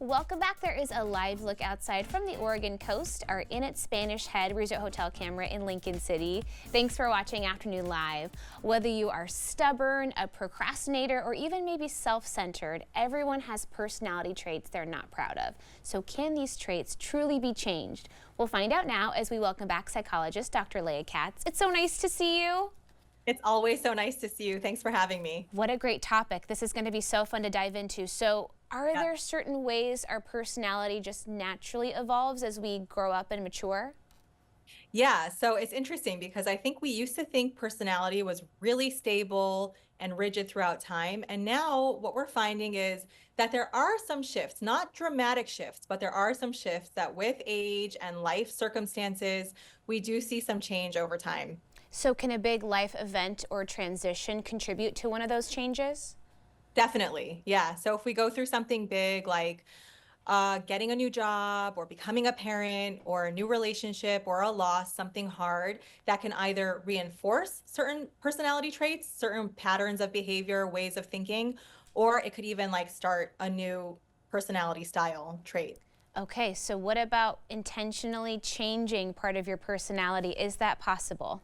Welcome back. There is a live look outside from the Oregon coast, our Inn at Spanish Head resort hotel camera in Lincoln City. Thanks for watching Afternoon Live. Whether you are stubborn, a procrastinator, or even maybe self-centered, everyone has personality traits they're not proud of. So can these traits truly be changed? We'll find out now as we welcome back psychologist Dr. Leah Katz. It's so nice to see you. It's always so nice to see you. Thanks for having me. What a great topic. This is going to be so fun to dive into. So are there certain ways our personality just naturally evolves as we grow up and mature? Yeah, so it's interesting because I think we used to think personality was really stable and rigid throughout time. And now what we're finding is that there are some shifts, not dramatic shifts, but there are some shifts that with age and life circumstances, we do see some change over time. So can a big life event or transition contribute to one of those changes? Definitely. Yeah. So if we go through something big like getting a new job or becoming a parent or a new relationship or a loss, something hard that can either reinforce certain personality traits, certain patterns of behavior, ways of thinking, or it could even like start a new personality style trait. Okay, so what about intentionally changing part of your personality? Is that possible?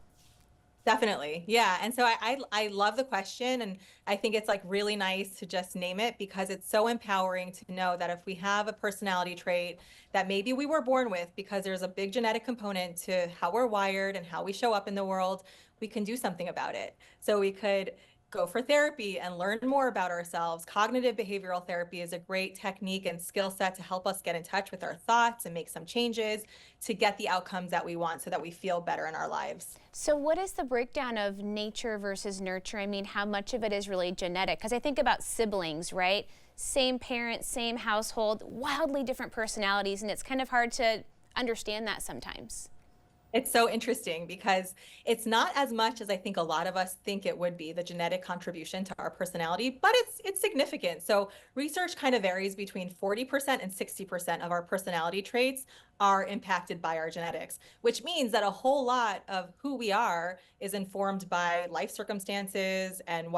Definitely. Yeah. And so I love the question. And I think it's like really nice to just name it because it's so empowering to know that if we have a personality trait that maybe we were born with, because there's a big genetic component to how we're wired and how we show up in the world, we can do something about it. So we could go for therapy and learn more about ourselves. Cognitive behavioral therapy is a great technique and skill set to help us get in touch with our thoughts and make some changes to get the outcomes that we want so that we feel better in our lives. So what is the breakdown of nature versus nurture? I mean, how much of it is really genetic? Because I think about siblings, right? Same parents, same household, wildly different personalities, and it's kind of hard to understand that sometimes. It's so interesting because it's not as much as I think a lot of us think it would be, the genetic contribution to our personality, but it's significant. So research kind of varies between 40% and 60% of our personality traits are impacted by our genetics, which means that a whole lot of who we are is informed by life circumstances and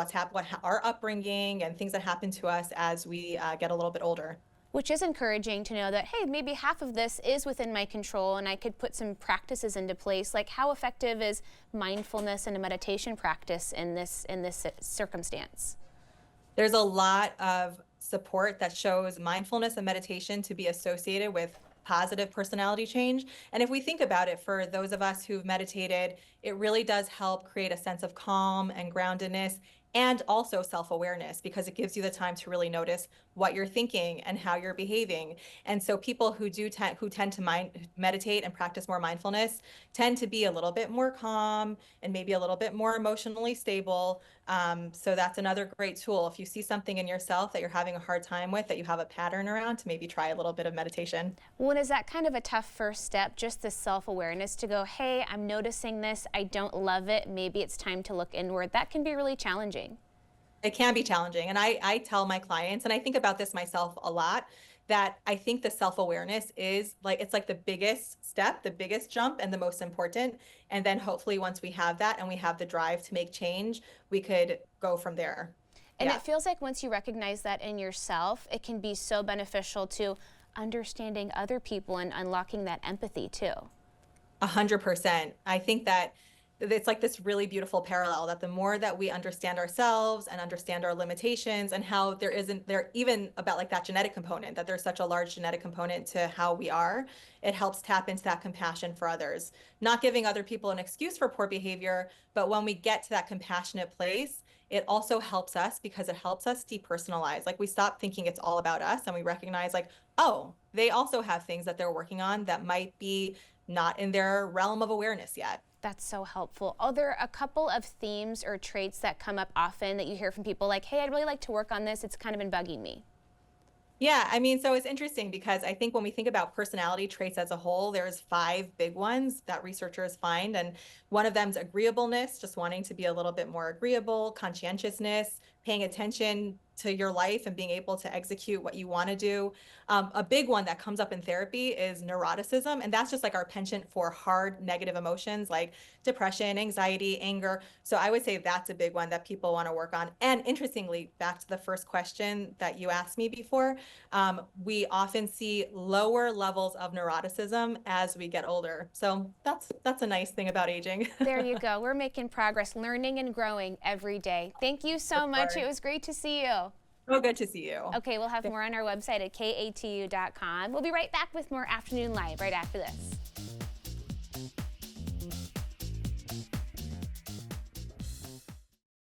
our upbringing and things that happen to us as we get a little bit older. Which is encouraging to know that, hey, maybe half of this is within my control and I could put some practices into place. Like how effective is mindfulness and a meditation practice in this circumstance? There's a lot of support that shows mindfulness and meditation to be associated with positive personality change. And if we think about it, for those of us who've meditated, it really does help create a sense of calm and groundedness and also self-awareness because it gives you the time to really notice what you're thinking and how you're behaving. And so people who tend to meditate and practice more mindfulness tend to be a little bit more calm and maybe a little bit more emotionally stable. So that's another great tool. If you see something in yourself that you're having a hard time with, that you have a pattern around, to maybe try a little bit of meditation. Well, is that kind of a tough first step, just the self-awareness to go, hey, I'm noticing this, I don't love it, maybe it's time to look inward? That can be really challenging. It can be challenging. And I tell my clients, and I think about this myself a lot, that I think the self-awareness is like, it's like the biggest step, the biggest jump, and the most important. And then hopefully once we have that and we have the drive to make change, we could go from there. And Yeah. it feels like once you recognize that in yourself, it can be so beneficial to understanding other people and unlocking that empathy too. 100%. I think that it's like this really beautiful parallel that the more that we understand ourselves and understand our limitations and how there even about like that genetic component, that there's such a large genetic component to how we are, it helps tap into that compassion for others, not giving other people an excuse for poor behavior. But when we get to that compassionate place, it also helps us because it helps us depersonalize. Like we stop thinking it's all about us and we recognize like, oh, they also have things that they're working on that might be not in their realm of awareness yet. That's so helpful. Are there a couple of themes or traits that come up often that you hear from people like, hey, I'd really like to work on this, it's kind of been bugging me? Yeah, I mean, so it's interesting because I think when we think about personality traits as a whole, there's 5 big ones that researchers find. And one of them is agreeableness, just wanting to be a little bit more agreeable, conscientiousness, paying attention to your life and being able to execute what you want to do. A big one that comes up in therapy is neuroticism, and that's just like our penchant for hard negative emotions like depression, anxiety, anger. So I would say that's a big one that people want to work on. And interestingly, back to the first question that you asked me before, we often see lower levels of neuroticism as we get older. So that's a nice thing about aging. There you go. We're making progress, learning and growing every day. Thank you so much. It was great to see you. So good to see you. Okay, we'll have more on our website at katu.com. We'll be right back with more Afternoon Live right after this.